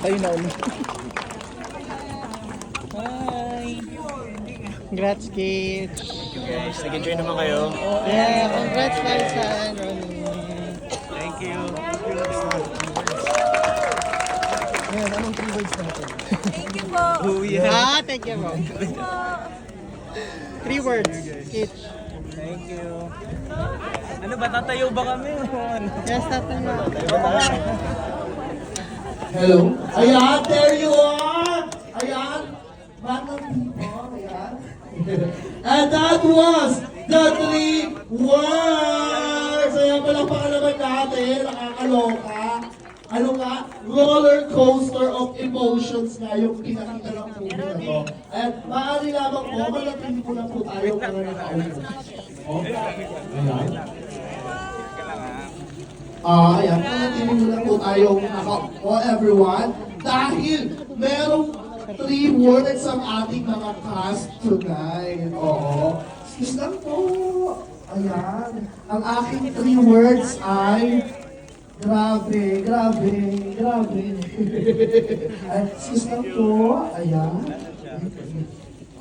Tayo na ulit. Hi! Congrats, kids! Guys, nag-enjoy naman kayo. Yeah, congrats, Larsan, Ronnie. Thank you. Ayan, anong 3 words natin? Thank you po. Thank you, Ron. 3 words, kids. Thank you. Ano ba, tatayo ba kami? Yes, natin na. Hello? Ayan, there you are! Ayan! Manang people, ayan. And that was the 3 words! Ayan, palakpakan naman natin, nakakaloka. Ano nga? Roller coaster of emotions nga yung pinakita ng movie na to. At maaari lamang po, malating po na po tayo para nakaupo. Oh, ayan. Ayan, malating po na po tayong nakaupo, everyone. Dahil merong 3 words ang ating mga cast tonight. Oo. Excuse lang po. Ayan. Ang aking 3 words ay grabe, grabe, grabe. Ay, excuse lang po. Ayan.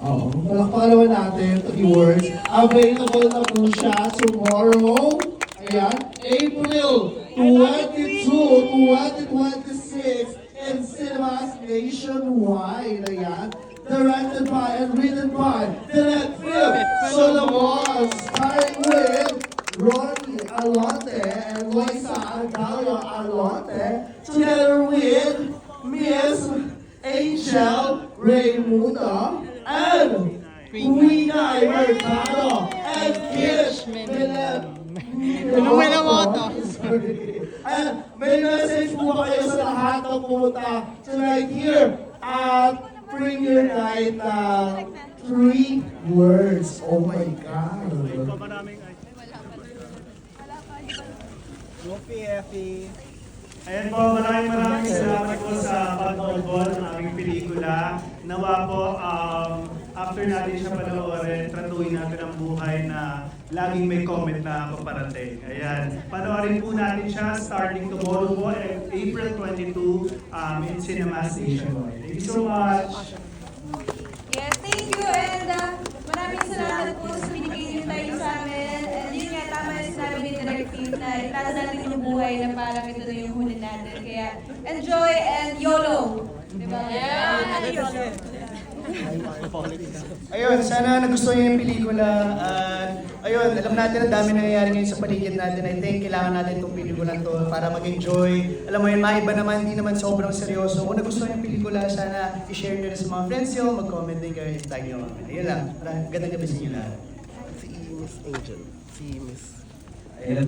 Oo. Palakpakan naman natin 3 words. Available na po siya tomorrow. Ayan. April 22, 2026 in cinemas nationwide. Ayan. Directed by and written by Direct Phil Solomon. Starring with Ronnie Alonte and Loisa Argallo Alonte, together with Miss Angel Raimundo and Winay Mercado and Kish Minamoto. And may message po ba kayo sa lahat ng pumunta tonight here at premiere night na 3 words. Oh my God. Ayan po, maraming salamat po sa pag-nood po ng aming pelikula. Nawa po, after natin siya panoorin, tratuhin natin ang buhay na laging may comment na paparating. Ayan, panoorin po natin siya starting tomorrow po, April 22, in cinemas nationwide. Thank you so much! Yes, thank you. And maraming salamat po sa binigay niyo tayo sa amin. And yun nga, tama yung sinabi ni Directive na itlasa natin yung buhay na parang ito na yung huli natin. Kaya enjoy and YOLO! Diba? Yeah! YOLO! Ayun, sana nagustuhan niyo yung pelikula. Ayun, alam natin ang dami nangyayari ngayon sa paligid natin. I think kailangan natin itong pelikula to para mag-enjoy. Alam mo yun, maiba naman, hindi naman sobrang seryoso. Kung nagustuhan yung pelikula, sana i-share nyo na sa mga friends nyo, mag-comment din kayo, tag nyo. Ayun lang, gandang gabi sa inyo lahat. Si Miss Angel. Si Miss... Ayun,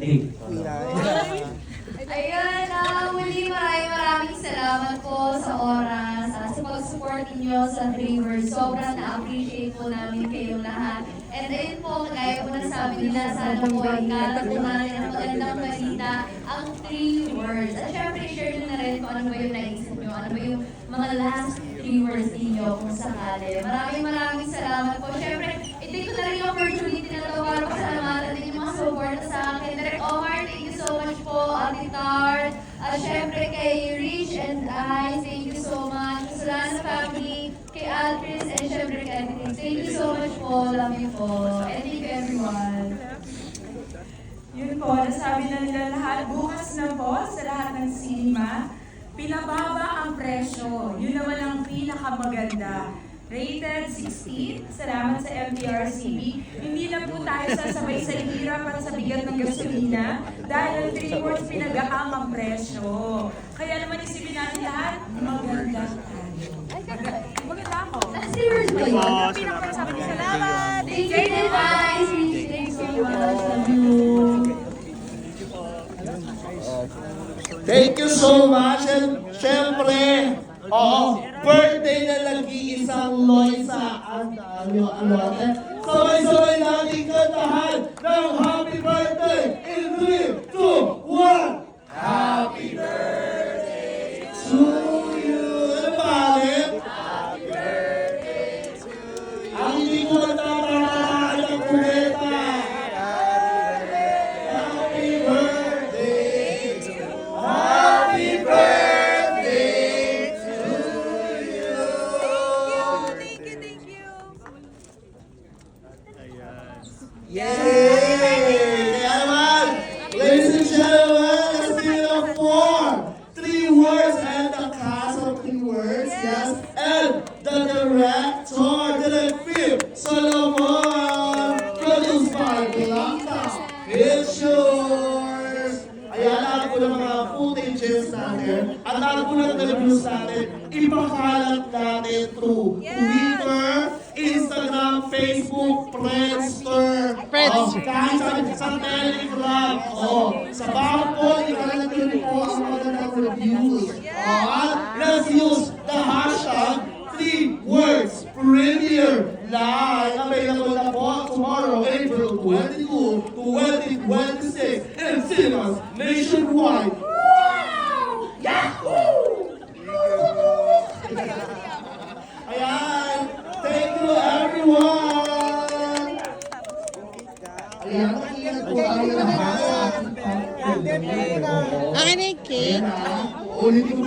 muli maraming salamat po sa oras, sa pag-support niyo sa 3 words. Sobrang na-appreciate po namin kayong lahat. And ayun po, kagaya po na sabi nila, sana po ay katapunan ng magandang balita ang 3 words. At syempre, share nyo na rin kung ano ba yung naisip nyo, ano ba yung mga last 3 words ninyo kung sakali. Maraming salamat po. Syempre, i-take ko na rin yung opportunity na ito para pasalamatan din yung mga support sa akin. Direk Omar, thank you so much po, Ate Tart. Syempre kay Rich and I, thank you so much. Sa Lana family, kay Altris, and syempre kay Ate. Thank you so much po, love you po. And thank you everyone. Yun po, nasabi na nila lahat, bukas na po sa lahat ng cinema, pinababa ang presyo. Yun naman ang pinakamaganda. Rated 16, salamat sa MTRCB. Hindi na po tayo sasabay sa hirap at sa bigat ng gasolina dahil 3 words pinagaang ang presyo. Kaya naman isipin natin lahat, maganda tayo. Maganda ako. Serious ba yun? Salamat! Thank you guys. Thank you so much. Love you. Thank you so much. And syempre, birthday na nag-iisang Loisa Argallo. Sabay-sabay natin kantahan ng happy birthday in 3, 2, 1. Happy birthday to you. Ano palit? Happy birthday to you. Ang hindi ko natatangaan ng kuleta. Happy birthday to you. Happy birthday to pages natin at lahat po ng reviews natin, ipakalat natin through Twitter, Instagram, Facebook, Friendster, kahit sa Telegram. Sa bawat po, ikalat nyo rin po ang magandang reviews. At let's use the hashtag 3 words premiere live. Available na po tomorrow, April 22, 2026 in cinemas nationwide. Wow! Yahoo! Ayan! Thank you everyone! Ayan, makinig po tayo lahat sa ating Akin na yung cake. ulitin ko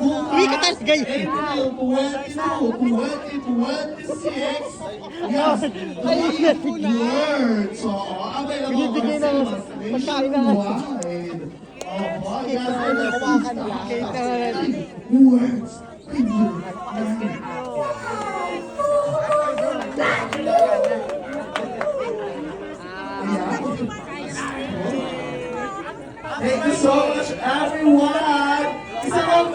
po. Uy, katas ganyan. April 22, 2026. Yes, 3 words. Available Binibigay on ng cinemas pagkain na nationwide. Opo, yes, Hawakan lang. Cake na natin. words. Thank you so much, everyone. Isa lang.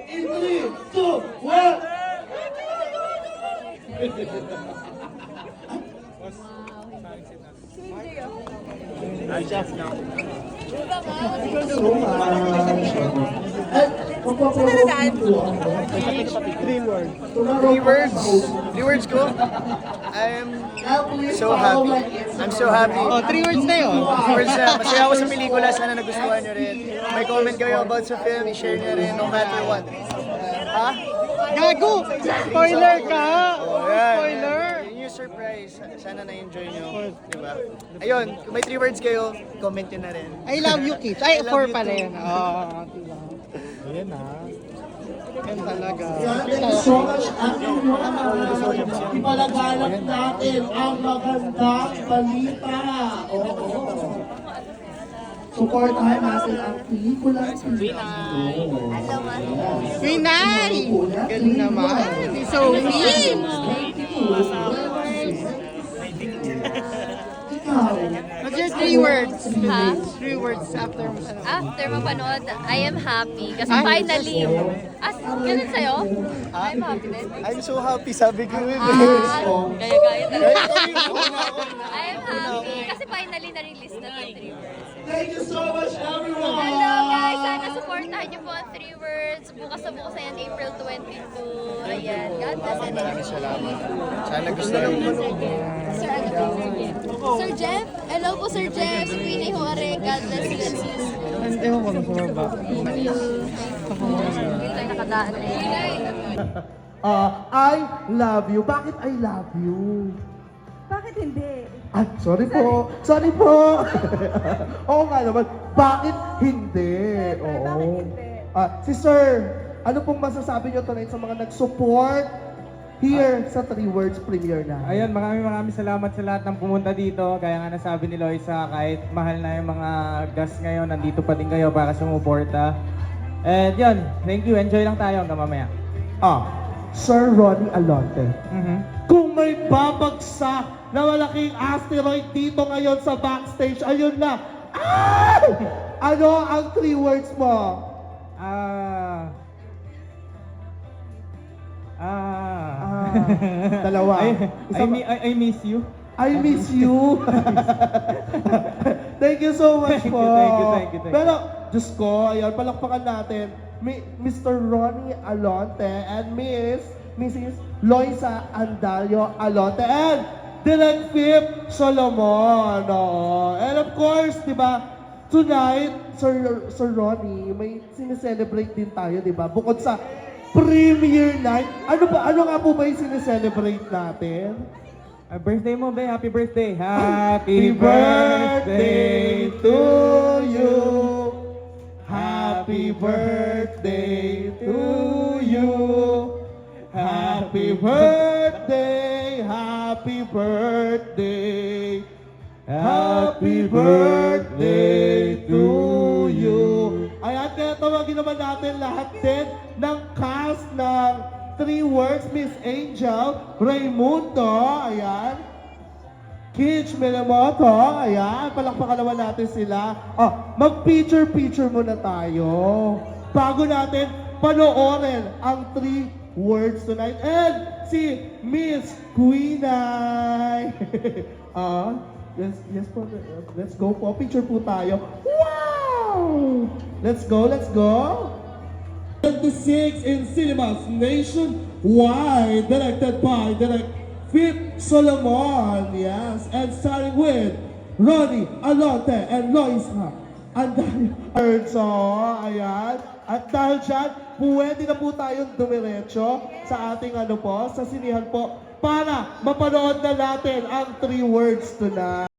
In 3, 2, 1. Three words ko. I'm so happy. I'm so happy. Oh, 3 words na yun. Words na, masaya ako sa pelikula. Sana nagustuhan nyo rin. May comment kayo about sa film, i-share nyo rin no matter what. Ha? Gago! Spoiler ka! Oh, yan. Spoiler! Yun yung surprise. Sana na-enjoy nyo. Diba? Ayun, kung may 3 words kayo, comment nyo na rin. I love you, kids. Ay, I love 4 you pala too. yun. Oo, diba? Ayan na. Yan talaga. Thank you so much, everyone. Ipalaganap natin ang magandang balita. Oo. Supportahan natin ang pelikula. Winay! Galing naman. Si Sophie! What's your 3 words? Ha? 3 words after ano? After mapanood, I am happy. Kasi finally, ganun sa'yo? I'm happy din. I'm so happy, sabi ko yun. Gaya-gaya talaga. I am happy. Kasi finally na-release na yung 3 words. Thank you so much, everyone. Hello guys! Sana supportahan niyo po ang 3 words. Bukas na bukas na yan, April 22. Ayan. God bless and Maraming salamat. Sana gustuhan nyo. Sir, ano po? Sir Jeff? Hello po, Sir Jeff. Si Queenie Hore. God bless you and sis. Hindi mo kung sumaba. Hindi tayo nakadaan eh. I love you. Bakit I love you? Bakit hindi? Ah, sorry po. Sorry po. Oo nga naman. Bakit hindi? Oo. Bakit hindi? Si Sir, ano pong masasabi niyo tonight sa mga nag-support here sa 3 Words premiere na? Ayun, maraming salamat sa lahat ng pumunta dito. Kaya nga nasabi ni Loisa, kahit mahal na yung mga gas ngayon, nandito pa din kayo para sumuporta. And yun, thank you. Enjoy lang tayo hanggang mamaya. Sir Ronnie Alonte. Mhm. Kung may babagsak na malaking asteroid dito ngayon sa backstage, ayun na. Ay! Ano ang 3 words mo? Dalawa. I miss you. I miss you. Thank you so much Thank po. you, thank you. Pero, Diyos ko, ayun, palakpakan natin. Mr. Ronnie Alonte and Mrs. Loisa Andalio Alonte and Direk Phip Solomon. Oo. And of course, di ba, tonight, Sir Ronnie, may sineselebrate din tayo, di ba? Bukod sa premiere night, ano nga po ba yung sineselebrate natin? Birthday mo, be. Happy birthday. Happy birthday to you. Happy birthday to you. Happy birthday, happy birthday. Happy birthday to you. Ayan, kaya tawagin naman natin lahat din ng cast ng 3 Words, Miss Angel Raimundo. Ayan. Kitch Minamoto. Ayan, palakpakan naman natin sila. Mag-picture muna tayo. Bago natin panoorin ang 3 words tonight. And si Miss Queenay. Yes po. Let's go po. Picture po tayo. Wow! Let's go. 26 in cinemas nationwide, directed by Fit Solomon, yes, and starring with Ronnie Alonte and Loisa Andayo. So, ayan. At dahil dyan, pwede na po tayong dumiretso sa ating sa sinihan po para mapanood na natin ang 3 words tonight.